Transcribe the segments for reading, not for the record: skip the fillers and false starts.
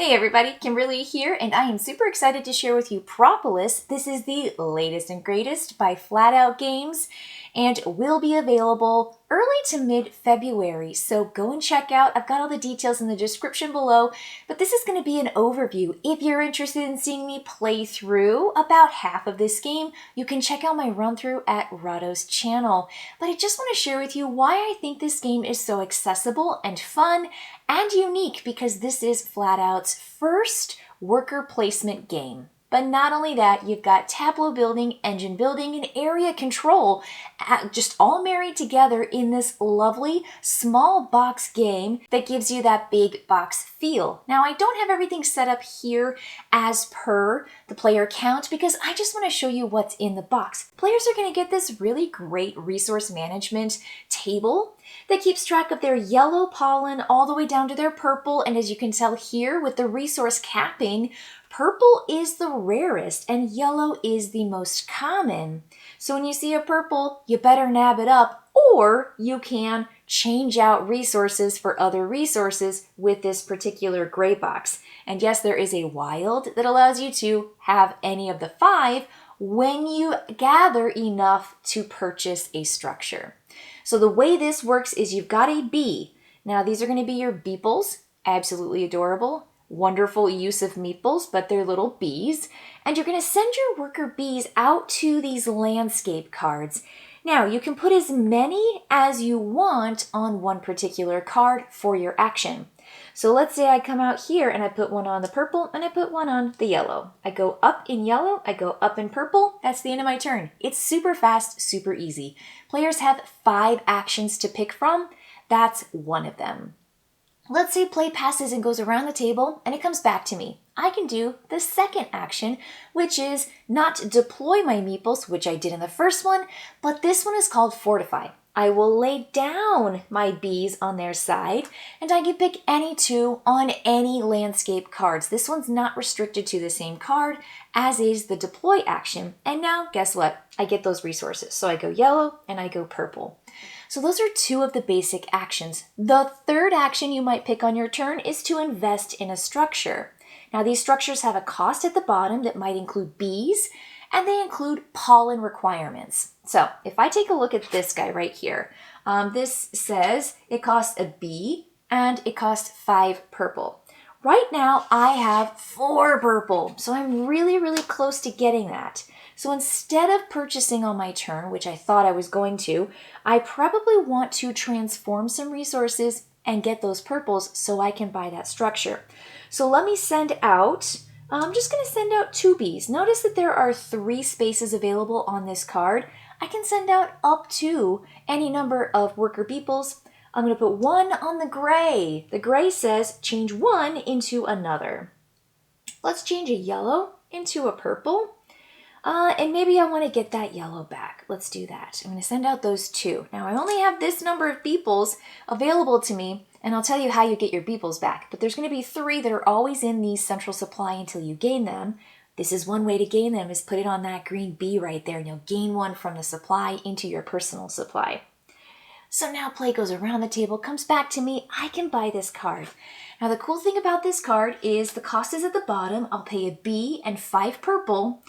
Hey everybody, Kimberly here, and I am super excited to share with you Propolis. This is the latest and greatest by Flat Out Games and will be available early to mid-February, so go and check out. I've got all the details in the description below, but this is going to be an overview. If you're interested in seeing me play through about half of this game, you can check out my run-through at Rado's channel. But I just want to share with you why I think this game is so accessible and fun and unique, because this is Flat Out's first worker placement game. But not only that, you've got tableau building, engine building, and area control just all married together in this lovely small box game that gives you that big box feel. Now, I don't have everything set up here as per the player count because I just want to show you what's in the box. Players are going to get this really great resource management table that keeps track of their yellow pollen all the way down to their purple. And as you can tell here with the resource capping, purple is the rarest and yellow is the most common. So when you see a purple, you better nab it up, or you can change out resources for other resources with this particular gray box. And yes, there is a wild that allows you to have any of the 5 when you gather enough to purchase a structure. So the way this works is you've got a bee. Now these are going to be your BEEPLEs, absolutely adorable. Wonderful use of meeples, but they're little bees. And you're going to send your worker bees out to these landscape cards. Now, you can put as many as you want on one particular card for your action. So let's say I come out here and I put one on the purple and I put one on the yellow. I go up in yellow, I go up in purple. That's the end of my turn. It's super fast, super easy. Players have 5 actions to pick from. That's one of them. Let's say play passes and goes around the table and it comes back to me. I can do the second action, which is not deploy my meeples, which I did in the first one, but this one is called fortify. I will lay down my bees on their side and I can pick any 2 on any landscape cards. This one's not restricted to the same card as is the deploy action. And now guess what? I get those resources. So I go yellow and I go purple. So those are 2 of the basic actions. The third action you might pick on your turn is to invest in a structure. Now these structures have a cost at the bottom that might include bees, and they include pollen requirements. So if I take a look at this guy right here, this says it costs a bee and it costs 5 purple. Right now I have 4 purple, so I'm really, really close to getting that. So instead of purchasing on my turn, which I thought I was going to, I probably want to transform some resources and get those purples so I can buy that structure. So let me send out, I'm just going to send out 2 bees. Notice that there are 3 spaces available on this card. I can send out up to any number of worker beeples. I'm going to put 1 on the gray. The gray says change 1 into another. Let's change a yellow into a purple. And maybe I want to get that yellow back. Let's do that. I'm going to send out those 2. Now, I only have this number of beeples available to me, and I'll tell you how you get your beeples back. But there's going to be 3 that are always in the central supply until you gain them. This is one way to gain them, is put it on that green bee right there, and you'll gain 1 from the supply into your personal supply. So now play goes around the table, comes back to me. I can buy this card. Now, the cool thing about this card is the cost is at the bottom. I'll pay a bee and 5 purple.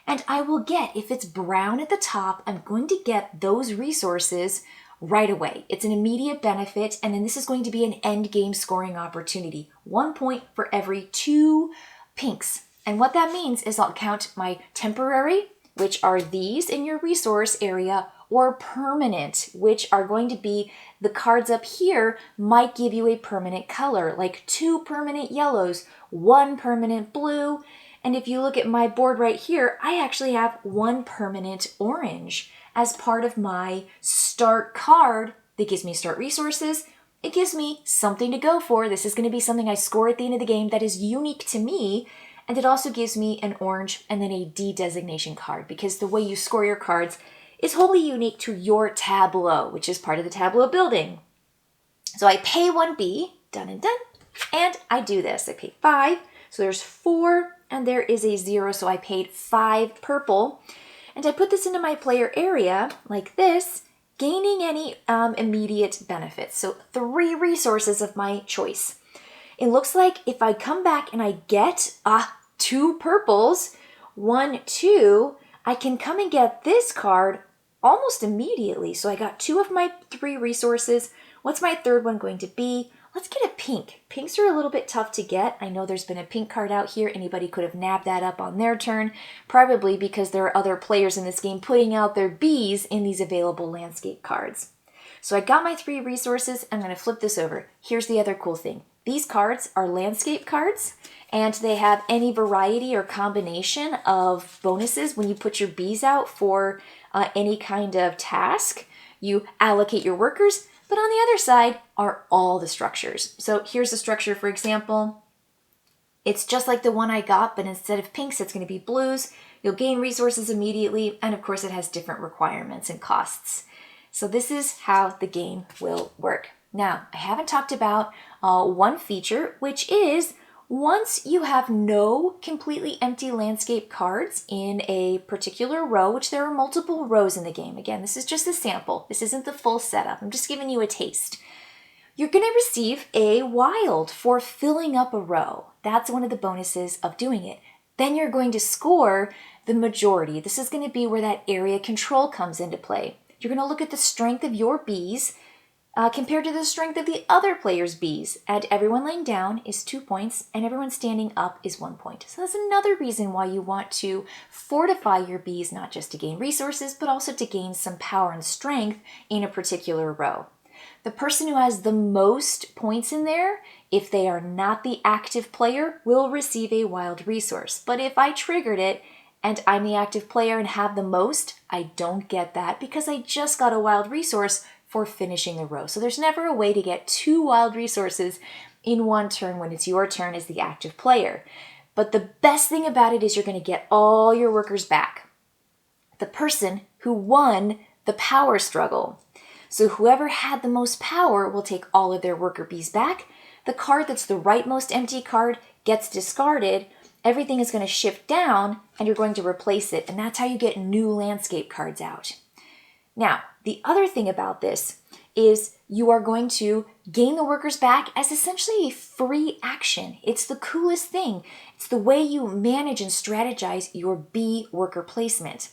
And I will get, if it's brown at the top, I'm going to get those resources right away. It's an immediate benefit, and then this is going to be an end game scoring opportunity. 1 point for every 2 pinks. And what that means is I'll count my temporary, which are these in your resource area, or permanent, which are going to be the cards up here might give you a permanent color, like 2 permanent yellows, 1 permanent blue. And if you look at my board right here, I actually have 1 permanent orange as part of my start card that gives me start resources. It gives me something to go for. This is going to be something I score at the end of the game that is unique to me. And it also gives me an orange and then a D designation card, because the way you score your cards is wholly unique to your tableau, which is part of the tableau building. So I pay 1 B, done and done, and I do this. I pay 5, so there's 4. And there is a 0, so I paid 5 purple. And I put this into my player area like this, gaining any immediate benefits. So 3 resources of my choice. It looks like if I come back and I get 2 purples, 1, 2, I can come and get this card almost immediately. So I got 2 of my 3 resources. What's my third one going to be? Let's get a pink. Pinks are a little bit tough to get. I know there's been a pink card out here. Anybody could have nabbed that up on their turn, probably because there are other players in this game putting out their bees in these available landscape cards. So I got my 3 resources. I'm going to flip this over. Here's the other cool thing. These cards are landscape cards, and they have any variety or combination of bonuses when you put your bees out for any kind of task. You allocate your workers, but on the other side are all the structures. So here's the structure, for example. It's just like the one I got, but instead of pinks, it's going to be blues. You'll gain resources immediately, and of course it has different requirements and costs. So this is how the game will work. Now, I haven't talked about one feature, which is once you have no completely empty landscape cards in a particular row, which there are multiple rows in the game. Again, this is just a sample. This isn't the full setup. I'm just giving you a taste. You're going to receive a wild for filling up a row. That's one of the bonuses of doing it. Then you're going to score the majority. This is going to be where that area control comes into play. You're going to look at the strength of your bees compared to the strength of the other player's bees. And everyone laying down is 2 points, and everyone standing up is 1 point. So that's another reason why you want to fortify your bees, not just to gain resources, but also to gain some power and strength in a particular row. The person who has the most points in there, if they are not the active player, will receive a wild resource. But if I triggered it and I'm the active player and have the most, I don't get that because I just got a wild resource for finishing the row. So there's never a way to get 2 wild resources in one turn when it's your turn as the active player. But the best thing about it is you're going to get all your workers back. The person who won the power struggle. So whoever had the most power will take all of their worker bees back. The card that's the rightmost empty card gets discarded. Everything is going to shift down and you're going to replace it. And that's how you get new landscape cards out. Now, the other thing about this is you are going to gain the workers back as essentially a free action. It's the coolest thing. It's the way you manage and strategize your bee worker placement.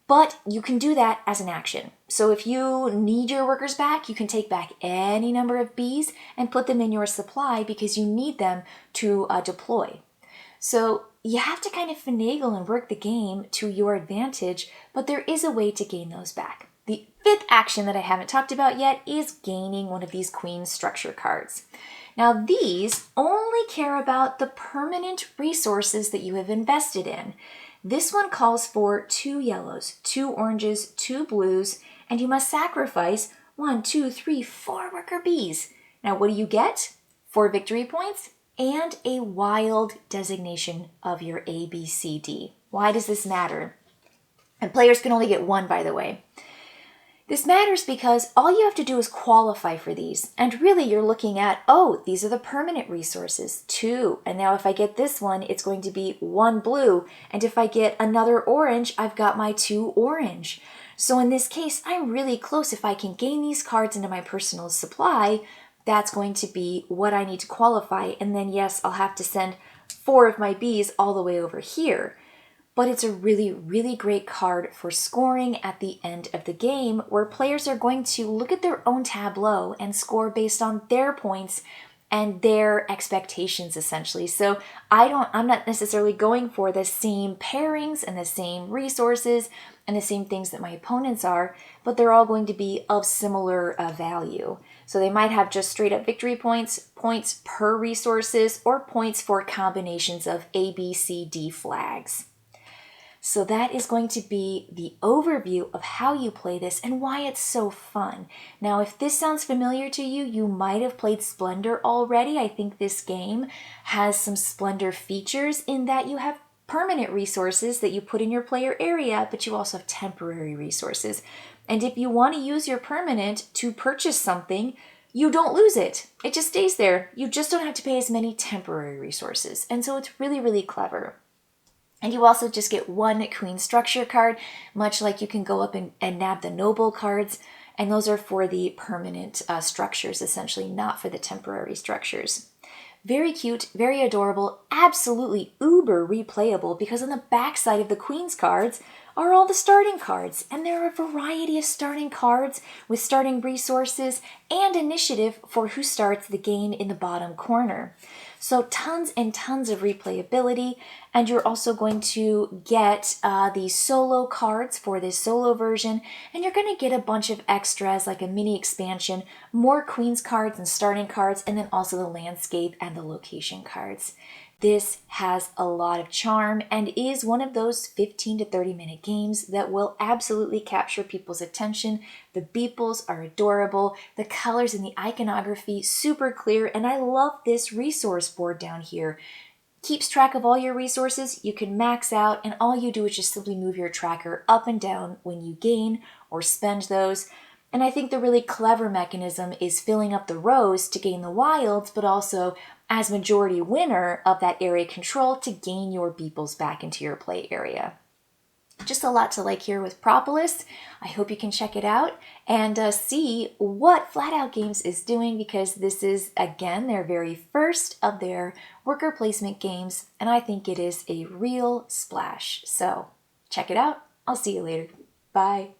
But you can do that as an action. So if you need your workers back, you can take back any number of bees and put them in your supply because you need them to deploy. So you have to kind of finagle and work the game to your advantage, but there is a way to gain those back. The 5th action that I haven't talked about yet is gaining one of these queen structure cards. Now these only care about the permanent resources that you have invested in. This one calls for 2 yellows, 2 oranges, 2 blues, and you must sacrifice 1, 2, 3, 4 worker bees. Now what do you get? 4 victory points and a wild designation of your A, B, C, D. Why does this matter? And players can only get 1, by the way. This matters because all you have to do is qualify for these. And really you're looking at, oh, these are the permanent resources, 2. And now if I get this one, it's going to be 1 blue. And if I get another orange, I've got my 2 orange. So in this case, I'm really close. If I can gain these cards into my personal supply, that's going to be what I need to qualify. And then yes, I'll have to send 4 of my bees all the way over here. But it's a really, really great card for scoring at the end of the game where players are going to look at their own tableau and score based on their points and their expectations essentially. So I'm not necessarily going for the same pairings and the same resources and the same things that my opponents are, but they're all going to be of similar value. So they might have just straight up victory points, points per resources, or points for combinations of A, B, C, D flags. So that is going to be the overview of how you play this and why it's so fun. Now, if this sounds familiar to you, you might have played Splendor already. I think this game has some Splendor features in that you have permanent resources that you put in your player area, but you also have temporary resources. And if you want to use your permanent to purchase something, you don't lose it. It just stays there. You just don't have to pay as many temporary resources. And so it's really, really clever. And you also just get 1 queen structure card, much like you can go up and nab the noble cards. And those are for the permanent structures, essentially, not for the temporary structures. Very cute, very adorable, absolutely uber replayable because on the back side of the Queen's cards are all the starting cards, and there are a variety of starting cards with starting resources and initiative for who starts the game in the bottom corner. So tons and tons of replayability, and you're also going to get these solo cards for this solo version, and you're going to get a bunch of extras like a mini expansion, more Queen's cards and starting cards, and then also the landscape and the location cards. This has a lot of charm and is one of those 15 to 30 minute games that will absolutely capture people's attention. The BEEPLEs are adorable, the colors and the iconography super clear, and I love this resource board down here. Keeps track of all your resources, you can max out, and all you do is just simply move your tracker up and down when you gain or spend those. And I think the really clever mechanism is filling up the rows to gain the wilds, but also as majority winner of that area control to gain your BEEPLEs back into your play area. Just a lot to like here with Propolis. I hope you can check it out and see what Flat Out Games is doing, because this is, again, their very first of their worker placement games, and I think it is a real splash. So check it out. I'll see you later. Bye.